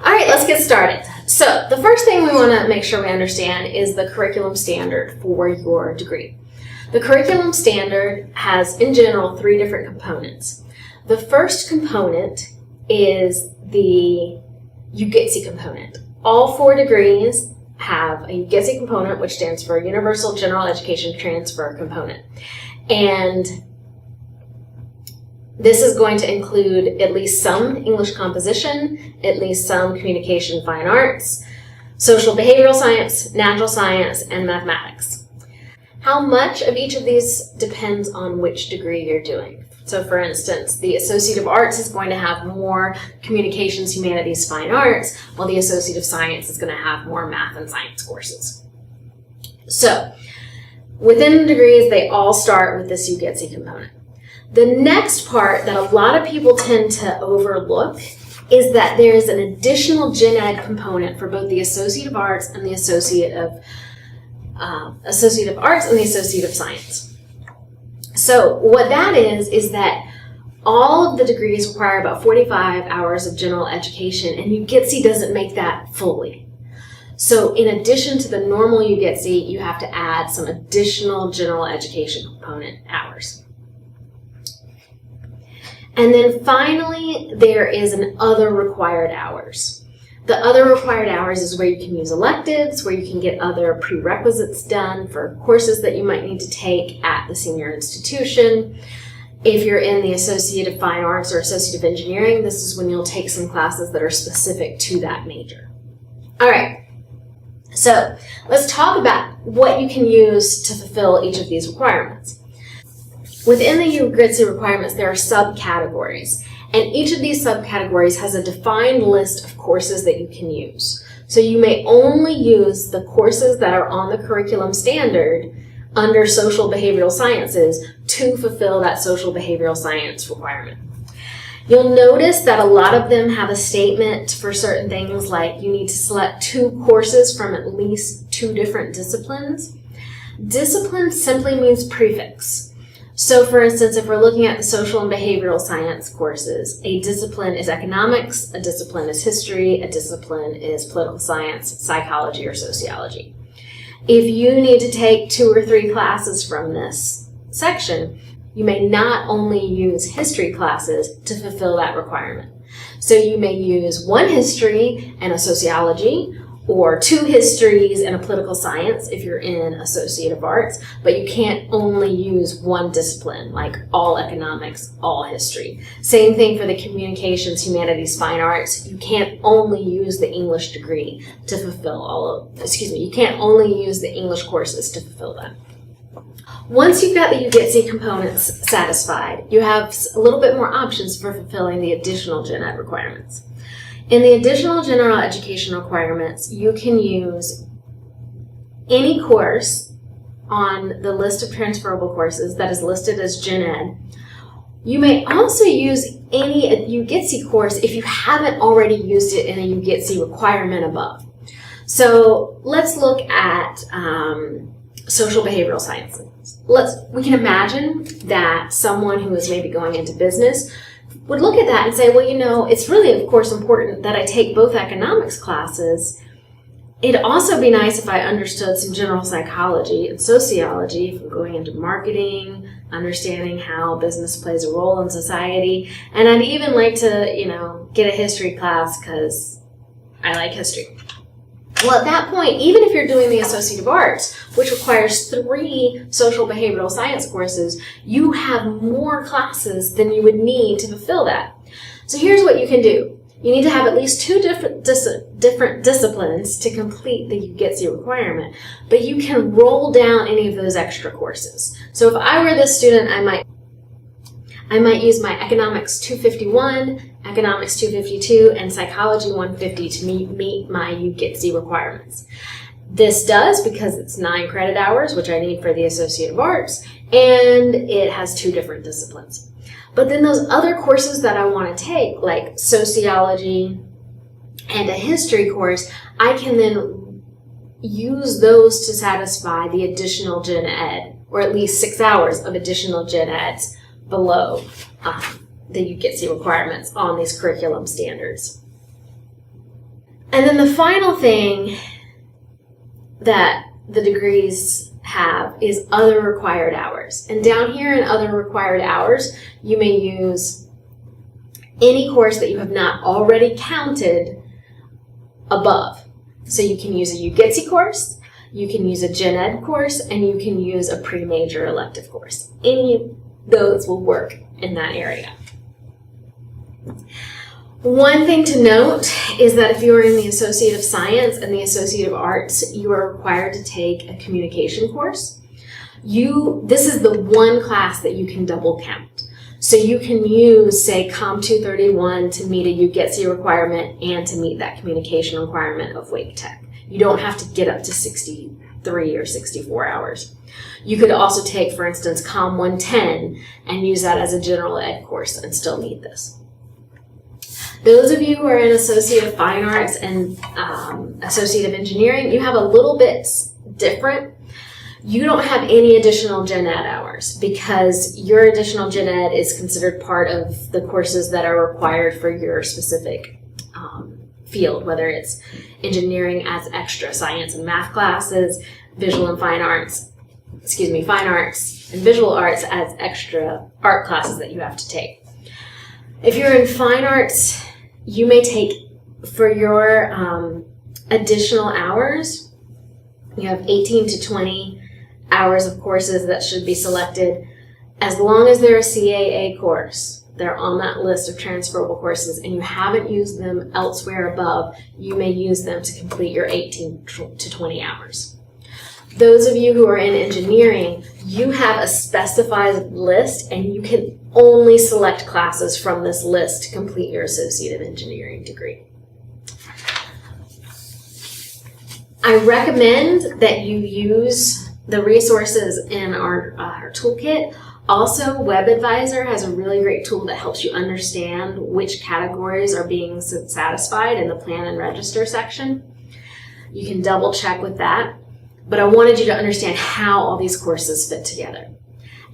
All right, let's get started. So the first thing we want to make sure we understand is the curriculum standard for your degree. The curriculum standard has, in general, 3 different components. The first component is the UGTC component. All 4 degrees have a UGTC component, which stands for Universal General Education Transfer Component. And this is going to include at least some English composition, at least some communication fine arts, social behavioral science, natural science, and mathematics. How much of each of these depends on which degree you're doing. So for instance, the Associate of Arts is going to have more communications, humanities, fine arts, while the Associate of Science is going to have more math and science courses. So within the degrees, they all start with this UGTC component. The next part that a lot of people tend to overlook is that there is an additional gen ed component for both the Associate of Arts and the Associate of Arts and the Associate of Science. So what that is that all of the degrees require about 45 hours of general education, and UGTC doesn't make that fully. So in addition to the normal UGTC, you have to add some additional general education component hours. And then finally, there is an other required hours. The other required hours is where you can use electives, where you can get other prerequisites done for courses that you might need to take at the senior institution. If you're in the Associate of Fine Arts or Associate of Engineering, this is when you'll take some classes that are specific to that major. All right, so let's talk about what you can use to fulfill each of these requirements. Within the UGTC requirements, there are subcategories, and each of these subcategories has a defined list of courses that you can use. So you may only use the courses that are on the curriculum standard under social behavioral sciences to fulfill that social behavioral science requirement. You'll notice that a lot of them have a statement for certain things like you need to select 2 courses from at least 2 different disciplines. Discipline simply means prefix. So for instance, if we're looking at the social and behavioral science courses, a discipline is economics, a discipline is history, a discipline is political science, psychology, or sociology. If you need to take 2 or 3 classes from this section, you may not only use history classes to fulfill that requirement. So you may use 1 history and a sociology, or 2 histories and a political science if you're in Associate of Arts, but you can't only use 1 discipline, like all economics, all history. Same thing for the communications, humanities, fine arts. You can't only use the English degree to fulfill you can't only use the English courses to fulfill that. Once you've got the UGTC components satisfied, you have a little bit more options for fulfilling the additional gen ed requirements. In the additional general education requirements, you can use any course on the list of transferable courses that is listed as gen ed. You may also use any UGTC course if you haven't already used it in a UGTC requirement above. So let's look at social behavioral sciences. We can imagine that someone who is maybe going into business would look at that and say, well, you know, it's really, of course, important that I take both economics classes. It'd also be nice if I understood some general psychology and sociology from going into marketing, understanding how business plays a role in society. And I'd even like to, you know, get a history class because I like history. Well, at that point, even if you're doing the Associate of Arts, which requires 3 social behavioral science courses, you have more classes than you would need to fulfill that. So here's what you can do. You need to have at least 2 different disciplines to complete the UGTC requirement, but you can roll down any of those extra courses. So if I were this student, I might use my Economics 251, Economics 252, and Psychology 150 to meet my UGTC requirements. This does because it's 9 credit hours, which I need for the Associate of Arts, and it has 2 different disciplines. But then those other courses that I want to take, like sociology and a history course, I can then use those to satisfy the additional gen ed, or at least 6 hours of additional gen eds below the UGTC requirements on these curriculum standards. And then the final thing that the degrees have is other required hours. And down here in other required hours, you may use any course that you have not already counted above. So you can use a UGITSE course, you can use a Gen Ed course, and you can use a pre-major elective course. Any of those will work in that area. One thing to note is that if you are in the Associate of Science and the Associate of Arts, you are required to take a communication course. This is the one class that you can double count. So you can use, say, Com 231 to meet a UGITSE requirement and to meet that communication requirement of Wake Tech. You don't have to get up to 63 or 64 hours. You could also take, for instance, Com 110 and use that as a general ed course and still meet this. Those of you who are in Associate of Fine Arts and Associate of Engineering, you have a little bit different. You don't have any additional Gen Ed hours because your additional Gen Ed is considered part of the courses that are required for your specific field, whether it's engineering as extra science and math classes, visual and fine arts, fine arts and visual arts as extra art classes that you have to take. If you're in fine arts, you may take, for your additional hours, you have 18 to 20 hours of courses that should be selected. As long as they're a CAA course, they're on that list of transferable courses, and you haven't used them elsewhere above, you may use them to complete your 18 to 20 hours. Those of you who are in engineering, you have a specified list, and you can only select classes from this list to complete your Associate of Engineering degree. I recommend that you use the resources in our toolkit. Also, WebAdvisor has a really great tool that helps you understand which categories are being satisfied in the plan and register section. You can double check with that. But I wanted you to understand how all these courses fit together.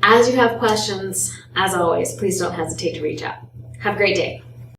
As you have questions, as always, please don't hesitate to reach out. Have a great day.